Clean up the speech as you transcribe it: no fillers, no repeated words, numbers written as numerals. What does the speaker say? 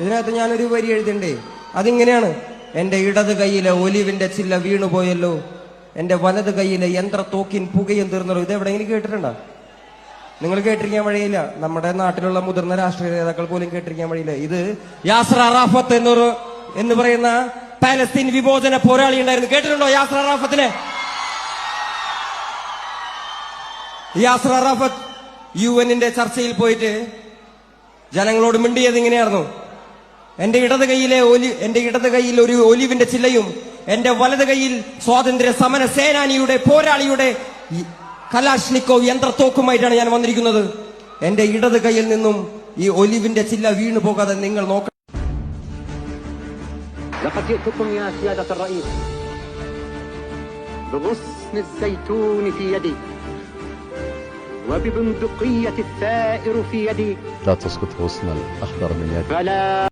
ഇതിനകത്ത് ഞാനൊരു വരി എഴുതണ്ടേ? അതിങ്ങനെയാണ്: എന്റെ ഇടത് കൈയിലെ ഒലിവിന്റെ ചില്ല വീണുപോയല്ലോ, എന്റെ വലത് കൈയിലെ യന്ത്രത്തോക്കിൻ പുകയും തീർന്നല്ലോ. ഇത് എവിടെയെങ്കിലും കേട്ടിട്ടുണ്ടോ? നിങ്ങൾ കേട്ടിരിക്കാൻ വഴിയില്ല. നമ്മുടെ നാട്ടിലുള്ള മുതിർന്ന രാഷ്ട്രീയ നേതാക്കൾ പോലും കേട്ടിരിക്കാൻ വഴിയില്ല. ഇത് യാസർ അറാഫത്ത് എന്ന് പറയുന്ന പാലസ്തീൻ വിമോചന പോരാളി ഉണ്ടായിരുന്നു. കേട്ടിട്ടുണ്ടോ യാസർ അറാഫത്തിനെ? യാസർ അറാഫത്ത് UN ചർച്ചയിൽ പോയിട്ട് ജനങ്ങളോട് മിണ്ടിയത് ഇങ്ങനെയായിരുന്നു: എന്റെ ഇടത് കൈയിൽ ഒരു ഒലിവിന്റെ ചില്ലയും എന്റെ വലത് കൈയിൽ സ്വാതന്ത്ര്യ സമര സേനാനിയുടെ പോരാളിയുടെ കലാഷ്നിക്കോവ് യന്ത്രത്തോക്കുമായിട്ടാണ് ഞാൻ വന്നിരിക്കുന്നത്. എന്റെ ഇടത് കൈയിൽ നിന്നും ഈ ഒലിവിന്റെ ചില്ല വീണു പോകാതെ നിങ്ങൾ നോക്കണം. لقد جئتكم يا سيادة الرئيس بغصن الزيتون في يدي وببندقية الثائر في يدي. لا تسقط غصن الأخضر من يدي. فلا